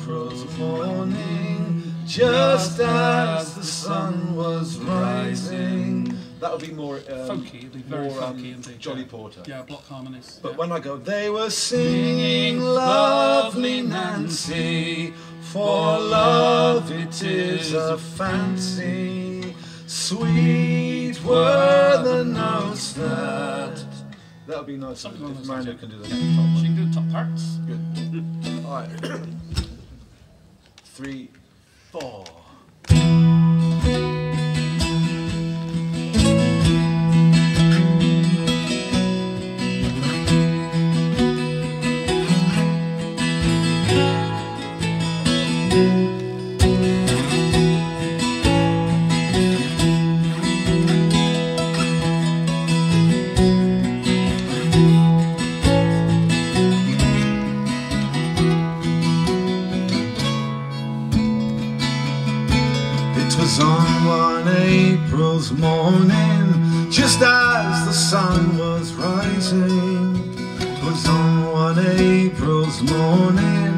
April's morning, just as the sun was rising. That would be more folky, it'd be very folky indeed. Jolly Porter. Yeah, block harmonies. But when I go, they were singing lovely Nancy, for love it is a fancy. Sweet were the notes that. That would be nice if Mando can do the top one. She can do the top parts. Good. Alright. 3, 4. On one April's morning, just as the sun was rising. 'Twas on one April's morning,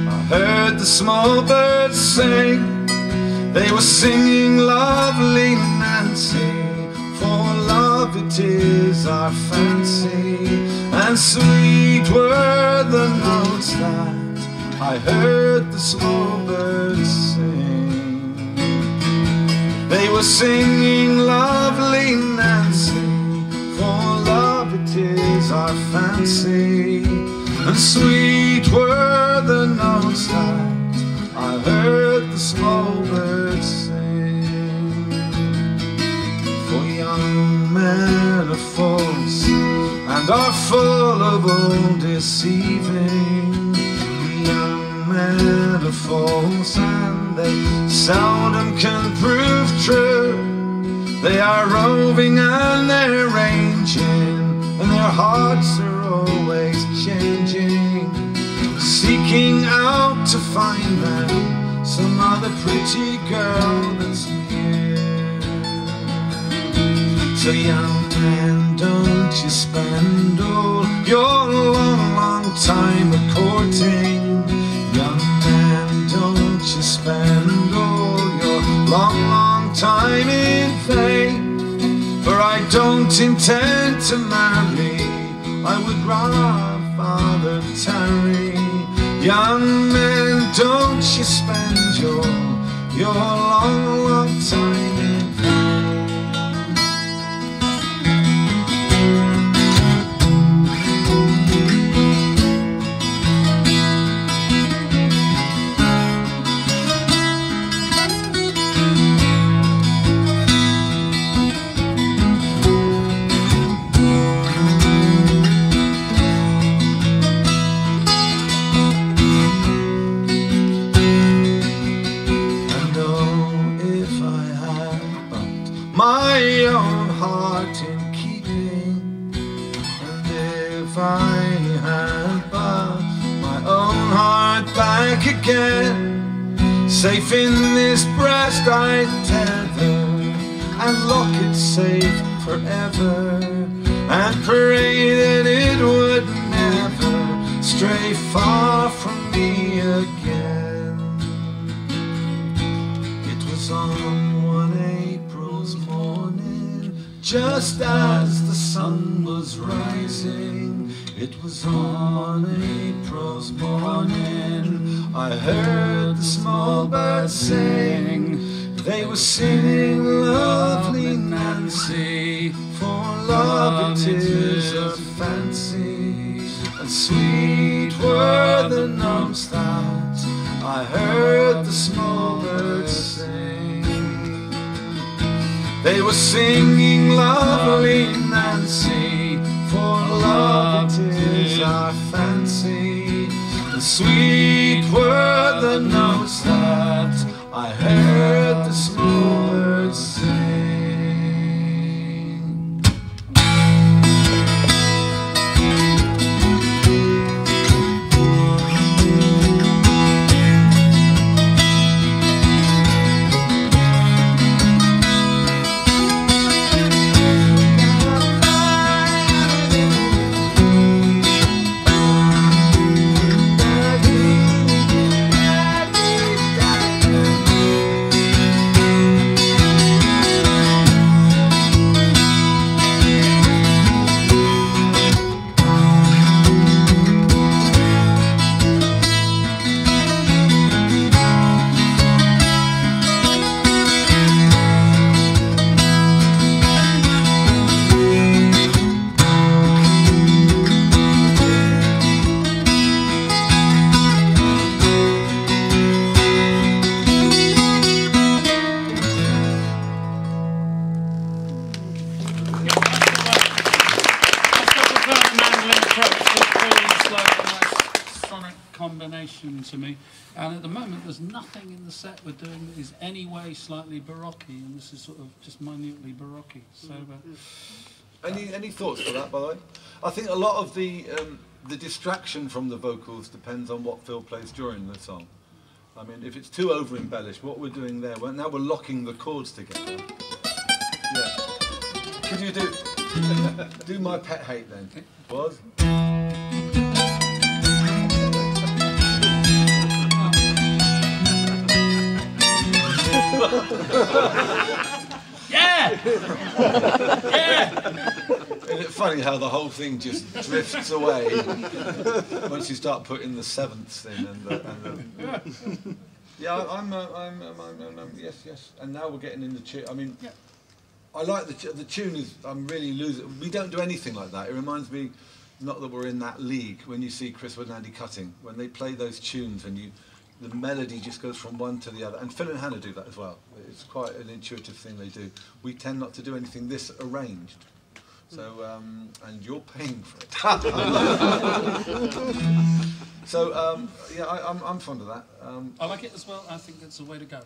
I heard the small birds sing. They were singing lovely Nancy, for love it is our fancy. And sweet were the notes that I heard the small birds sing. They were singing lovely Nancy, for love it is our fancy. And sweet were the notes that I heard the small birds sing. For young men are false and are full of all deceiving. Young men are false and they seldom can prove true. They are roving and they're ranging, and their hearts are always changing, seeking out to find them some other pretty girl that's near. So young men, don't you spend all your long, long time a-courting. Young man, don't you spend all your long, long time in vain. For I don't intend to marry, I would rather tarry. Young men, don't you spend your long, long time in vain. My own heart in keeping, and if I had but my own heart back again, safe in this breast I'd tether and lock it safe forever, and pray that it would never stray far from me again. It was on one April's morning, just as the sun was rising. It was on April's morning, I heard the small birds sing. They were singing lovely Nancy, for love it is a fancy. And sweet were the notes that I heard the small birds sing. They were singing lovely Nancy, for love it is our fancy. And sweet were the notes that I heard the small birds sing. instrument to me. And at the moment, there's nothing in the set we're doing that is any way slightly baroque, and this is sort of just minutely baroque. So, any thoughts for that, by the way? I think a lot of the distraction from the vocals depends on what Phil plays during the song. I mean, if it's too over embellished, what we're doing there, now we're locking the chords together. Yeah. Could you do My Pet Hate then? Was? yeah! Yeah! Isn't it funny how the whole thing just drifts away once you start putting the sevenths in and the yeah, yes. And now we're getting in the tune. I mean, yeah. I like the tune is. I'm really losing. We don't do anything like that. It reminds me, not that we're in that league. When you see Chris Wood and Andy Cutting, when they play those tunes, and the melody just goes from one to the other. And Phil and Hannah do that as well. It's quite an intuitive thing they do. We tend not to do anything this arranged. So, and you're paying for it. So, yeah, I'm fond of that. I like it as well. I think it's a way to go.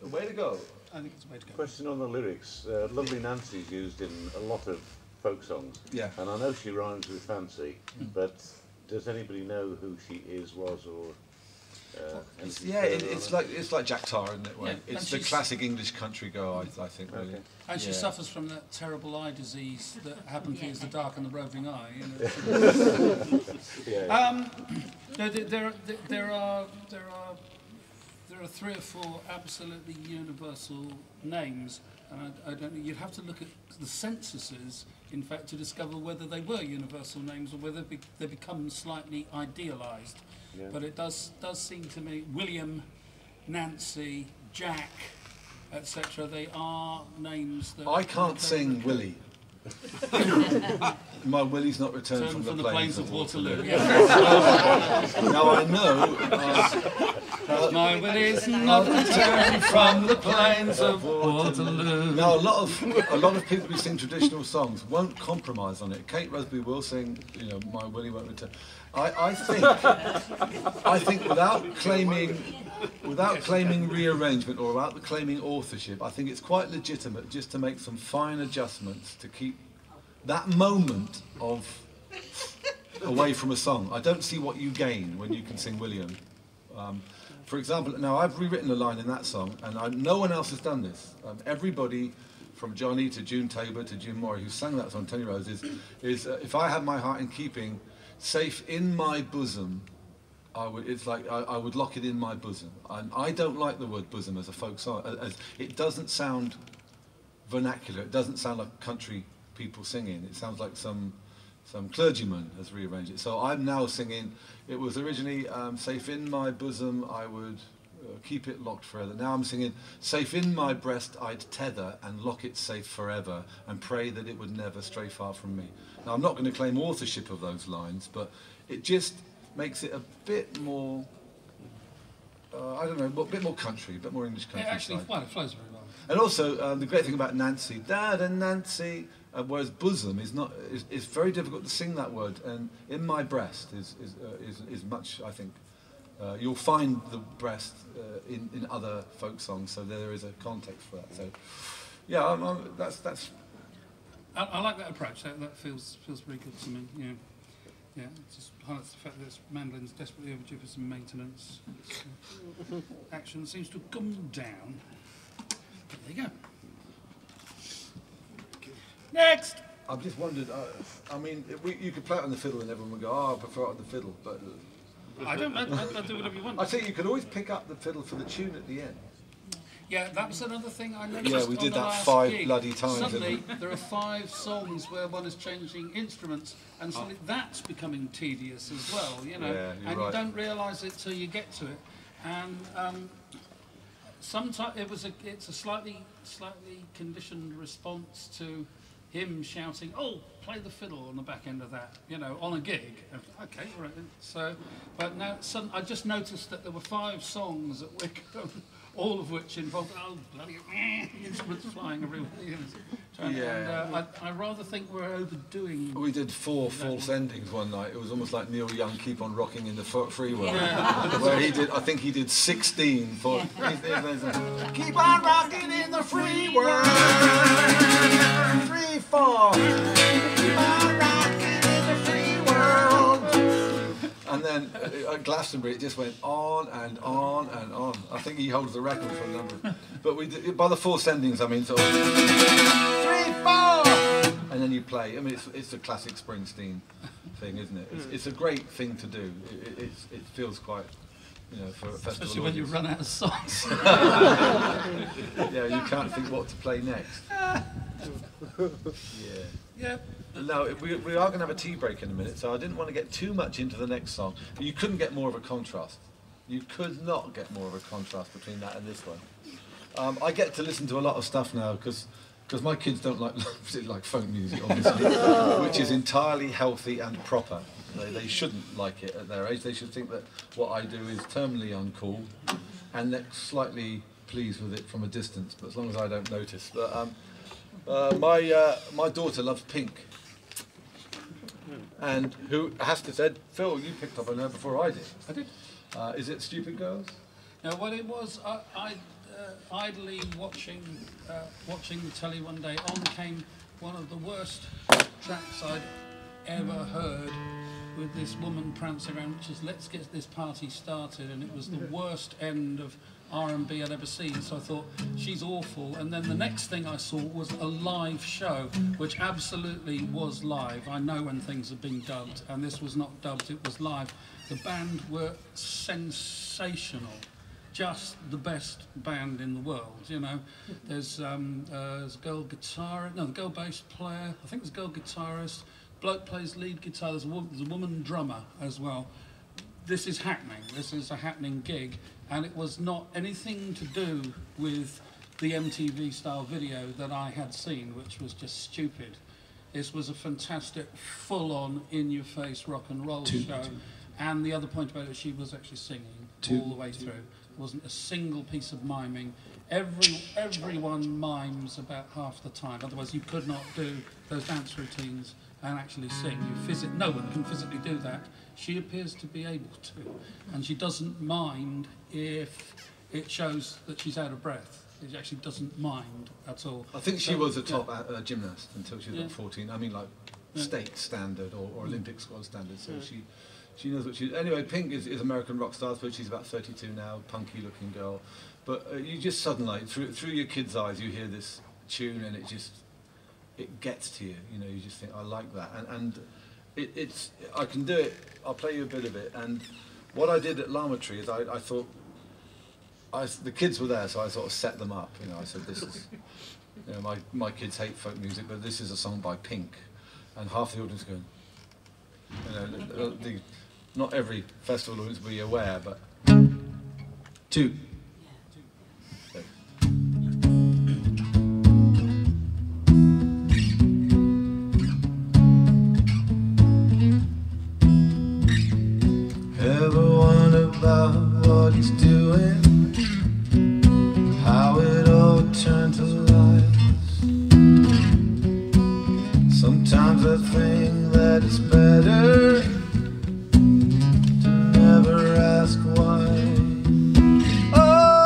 A way to go. I think it's a way to go. Question on the lyrics. Lovely Nancy's used in a lot of folk songs. Yeah. And I know she rhymes with fancy, but does anybody know who she is, was, or... yeah, it's like Jack Tar, isn't it? Yeah, it's the classic English country girl, I think. Really. Okay. And she suffers from that terrible eye disease that happens as the dark and the roving eye. You know. Yeah. No, there are 3 or 4 absolutely universal names, and I don't know. You'd have to look at the censuses, in fact, to discover whether they were universal names or whether they become slightly idealised. Yeah. But it does seem to me William, Nancy, Jack, etc. They are names that I can't sing Willie. My Willie's not returned from the plains of Waterloo. Now I know. My Willie's not returned from the plains of Waterloo. Now a lot of people who sing traditional songs won't compromise on it. Kate Rusby will sing, you know, My Willie won't return. I think without claiming rearrangement or without claiming authorship, I think it's quite legitimate just to make some fine adjustments to keep that moment of away from a song. I don't see what you gain when you can sing William. For example, now I've rewritten a line in that song, and no one else has done this. Everybody, from Johnny to June Tabor to Jim Morey, who sang that song, Tony Rose, is if I had my heart in keeping, safe in my bosom, I would lock it in my bosom. I don't like the word bosom as a folk song. It doesn't sound vernacular. It doesn't sound like country people singing. It sounds like some clergyman has rearranged it. So I'm now singing. It was originally safe in my bosom, I would keep it locked forever. Now I'm singing, safe in my breast I'd tether and lock it safe forever and pray that it would never stray far from me. Now I'm not going to claim authorship of those lines, but it just makes it a bit more, I don't know, a bit more country, a bit more English country. It actually it flows very well. And also, the great thing about Nancy, Dad and Nancy, whereas bosom is very difficult to sing that word, and in my breast is much, I think. You'll find the breast in other folk songs, so there is a context for that. So, yeah, that's. I like that approach. That feels very good to me. Yeah, yeah. It just highlights the fact that this mandolin's desperately overdue for some maintenance. Action seems to have gone down. There you go. Next. I've just wondered. I mean, you could play it on the fiddle, and everyone would go, "Oh, I prefer it on the fiddle," but. I do whatever you want. I think you could always pick up the fiddle for the tune at the end. Yeah, that was another thing I noticed. Yeah, we did on the that last 5 gig. bloody times. Suddenly, there are 5 songs where one is changing instruments, and suddenly that's becoming tedious as well. You know, Yeah, you're and right. you don't realise it till you get to it. And sometimes it's a slightly conditioned response to him shouting, "Oh, play the fiddle on the back end of that," you know, on a gig. Okay, all right. So, but now I just noticed that there were 5 songs at Wickham, all of which involved bloody instruments flying everywhere. I rather think we're overdoing. We did 4 false endings one night. It was almost like Neil Young, Keep on Rocking in the Free World, where he did. I think he did 16 for. Keep on rocking in the free world, free fall. Keep on rocking in the free world. And then at Glastonbury, it just went on and on and on. I think he holds the record for a number. But we did, by the 4 endings, I mean sort of 3, 4, and then you play. I mean, it's a classic Springsteen thing, isn't it? It's a great thing to do. It feels quite, for a festival. Especially when you run out of songs. Yeah, you can't think what to play next. Yeah. Now, we are going to have a tea break in a minute, so I didn't want to get too much into the next song. But you couldn't get more of a contrast. You could not get more of a contrast between that and this one. I get to listen to a lot of stuff now because my kids don't like folk music, obviously, which is entirely healthy and proper. They shouldn't like it at their age. They should think that what I do is terminally uncool, and they're slightly pleased with it from a distance, but as long as I don't notice. But my daughter loves Pink. And who has to say, Phil, you picked up on her before I did. I did. Is it Stupid Girls? No, well, it was. I idly watching the telly one day. On came one of the worst tracks I'd ever heard, with this woman prancing around, which is "Let's get this party started," and it was the worst end of R&B I'd ever seen. So I thought, she's awful. And then the next thing I saw was a live show, which absolutely was live. I know when things have been dubbed, and this was not dubbed, it was live. The band were sensational. Just the best band in the world, There's a girl guitarist, the girl bass player, I think there's a girl guitarist, bloke plays lead guitar, there's a woman drummer as well. This is happening, this is a happening gig, and it was not anything to do with the MTV style video that I had seen, which was just stupid. This was a fantastic, full-on, in-your-face rock and roll show. And the other point about it, she was actually singing all the way through. There wasn't a single piece of miming. Everyone mimes about half the time. Otherwise, you could not do those dance routines and actually sing. No one can physically do that. She appears to be able to, and she doesn't mind if it shows that she's out of breath. She actually doesn't mind at all. I think she was a top gymnast until she was like 14. I mean, like state standard or Olympic squad standard. So she knows what she. Anyway, Pink is American rock star, but she's about 32 now, punky looking girl. But you just suddenly, through your kid's eyes, you hear this tune, and it gets to you. You just think, I like that, and it's I can do it. I'll play you a bit of it. And what I did at Lavatory is I thought the kids were there, so I sort of set them up. I said, this is my kids hate folk music, but this is a song by Pink, and half the audience going. Not every festival audience will be aware, but 2. Ever wonder about what he's doing? How it all turned to lies? Sometimes I think that it's better to never ask why. Oh,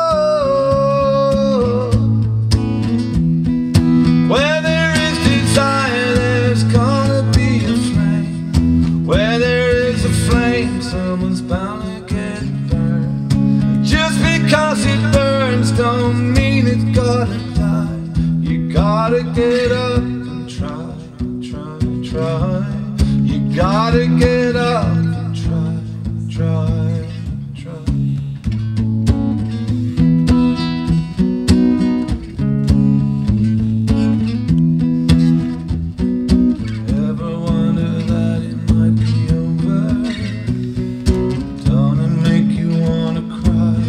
where there is desire, there's gonna be a flame. Where there is a flame, someone's bound to get burned. Just because it burns don't mean it's gotta die. You gotta get up and try. You gotta get up and try. Ever wonder that it might be over? Don't it make you wanna cry?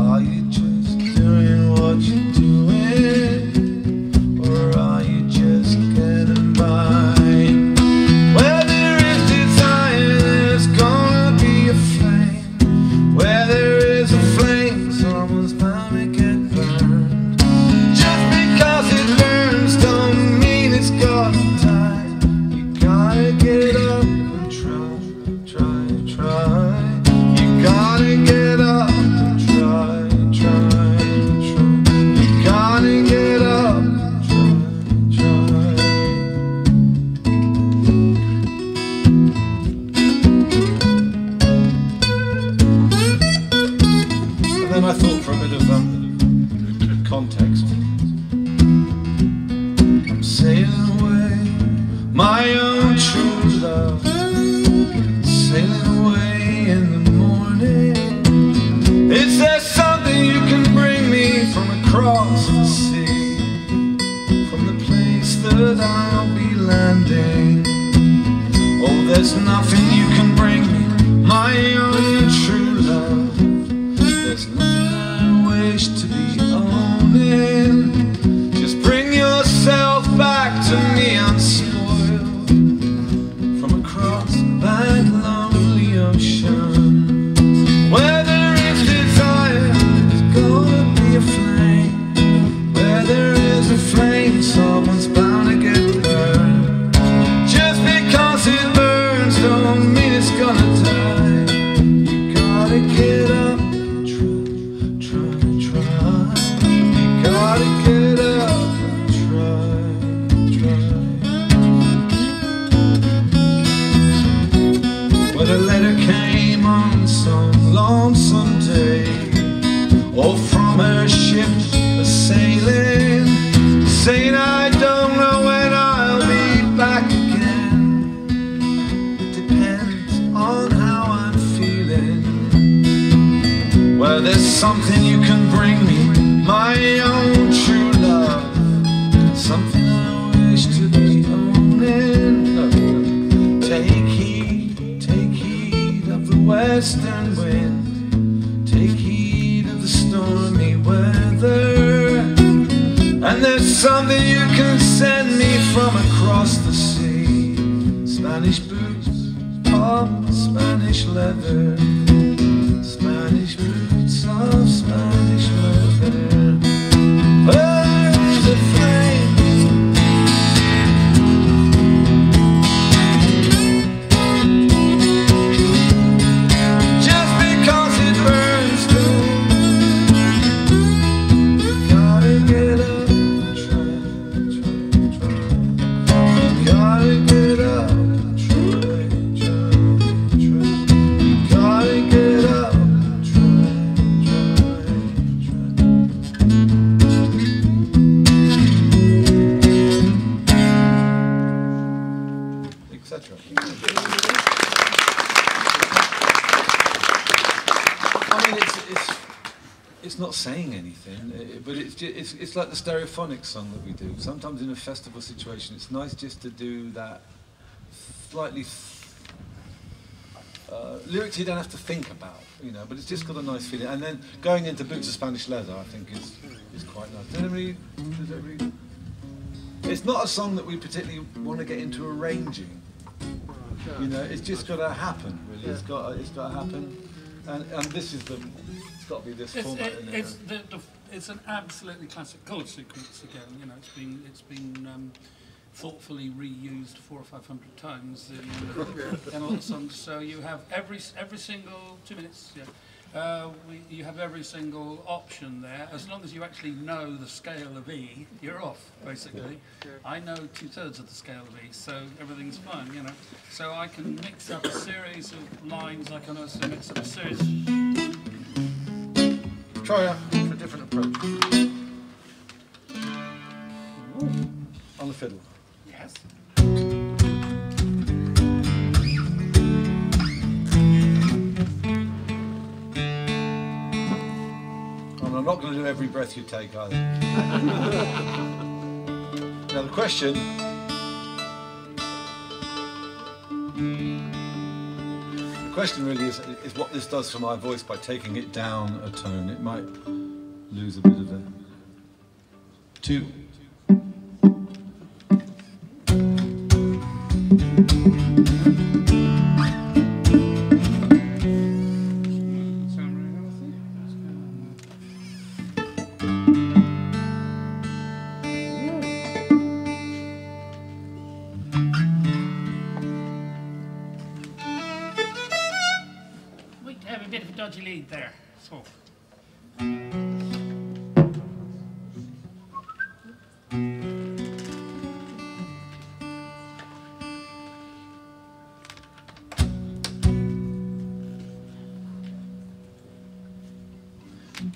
Are you just doing what you're doing? gotta get up and try, try, try. You gotta get up and try, try. And then I thought for a bit of context. I'm sailing away, my own true love, sailing away in the morning. Is there something you can bring me from across the sea, from the place that I'll be landing? Oh, there's nothing you can bring me, my own true love. There's nothing I wish to be owning. Just bring yourself back to me unspoiled, from across that lonely ocean. Where there is desire, there's gonna be a flame. Where there is a flame, someone's bound to get burned. Just because it burns don't mean it's gonna die. You gotta get up, try, try, try. You gotta get up and try, try. But a letter came on some lonesome day, or from her ship a sailing, saying I don't know when I'll be back again. It depends on how I'm feeling. Well, there's something you can bring me, my own true love, something I wish to be owning. Take heed of the western wind, take heed of the stormy weather. And there's something you can send me from across the sea, Spanish boots of Spanish leather, Spanish boots of Spanish leather. Where is the flame? Just because it burns too, you gotta get up and try, try, try. You gotta get up and try, try, try. You gotta get up and try, try, etc. I mean, it's not saying anything, but it's like the stereophonic song that we do. Sometimes in a festival situation, it's nice just to do that slightly lyrics you don't have to think about, you know, but it's just got a nice feeling. And then going into Boots of Spanish Leather, I think is quite nice. Does everybody? It's not a song that we particularly want to get into arranging. You know, it's just got to happen. Really, it's got to happen. And this is it's got to be this format. It's an absolutely classic chord sequence again. You know, it's been thoughtfully reused 400 or 500 times in a lot of songs. So you have every single 2 minutes. Yeah. You have every single option there. As long as you actually know the scale of E, you're off, basically. I know 2/3 of the scale of E, so everything's fine, you know. So I can mix up a series of lines, I can also mix up a series. Try a different approach. On the fiddle. Yes. I'm not going to do every breath you take either. Now the question really is what this does for my voice by taking it down a tone. It might lose a bit of the two. have a bit of a dodgy lead there. So.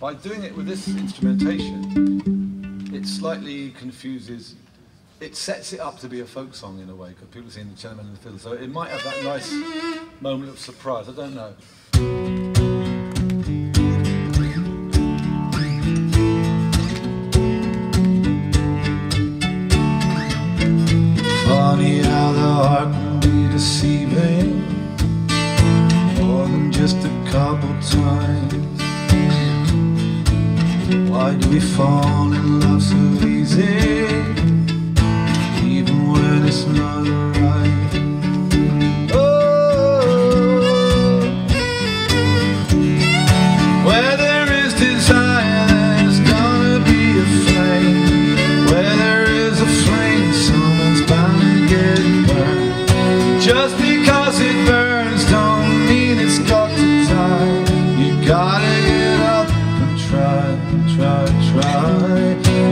By doing it with this instrumentation, it slightly confuses, it sets it up to be a folk song in a way, because people are seeing the cello and the fiddle, so it might have that nice moment of surprise, I don't know. Funny how the heart can be deceiving, more than just a couple times. Why do we fall in love so easy, even when it's not right? Oh, where there is desire, there's gonna be a flame. Where there is a flame, someone's bound to get burned. Just because it burns don't mean it's got to die. You gotta get up and try.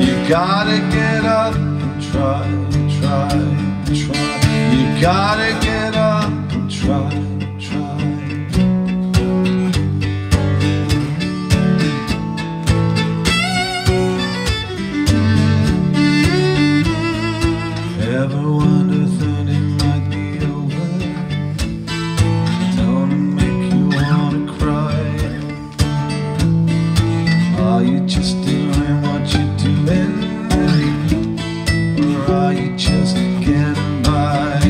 You gotta get up and try. You gotta get up and try. Ever wonder that it might be over? Don't it make you wanna cry? Are you just doing what you're doing, or are you just getting by?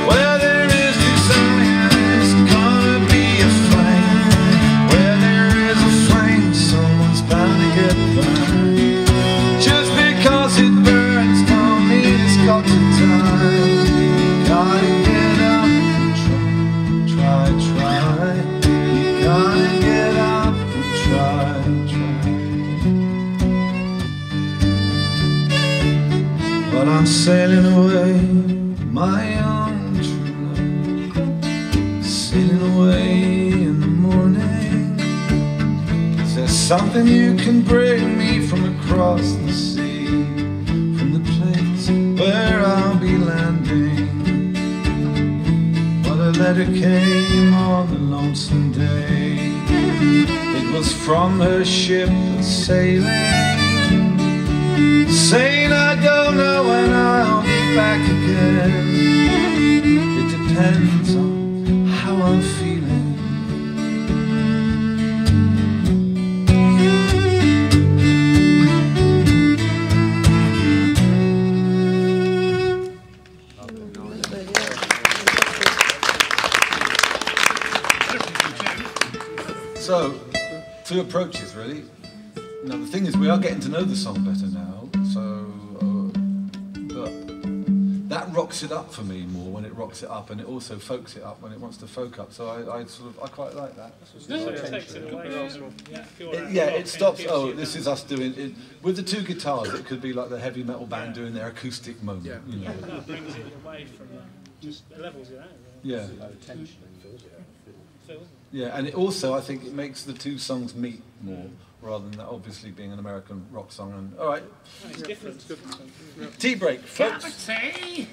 Where there is desire, there's gonna be a flame. Where there is a flame, someone's bound to get burned. Just because it burns don't mean it's got to die. Gotta get up and try. You gotta get up and try. But I'm sailing away, my own true love, sailing away in the morning. Is there something you can bring me from across the sea, from the place where I'll be landing? But a letter came on the lonesome day. It was from her ship that's sailing, saying I don't know when I'll be back again. It depends on how I'm feeling. So, two approaches really. Now the thing is, we are getting to know the song better now, so but that rocks it up for me more when it rocks it up, and it also folks it up when it wants to folk up. So I quite like that. It stops. Oh, this is us doing it with the two guitars. It could be like the heavy metal band doing their acoustic moment. Yeah. You know. That brings it away from just levels it out. Yeah. Tension and fills it. Yeah, and it also, I think, it makes the two songs meet more, rather than that obviously being an American rock song. And all right, It's different. tea break, folks. Cup of tea.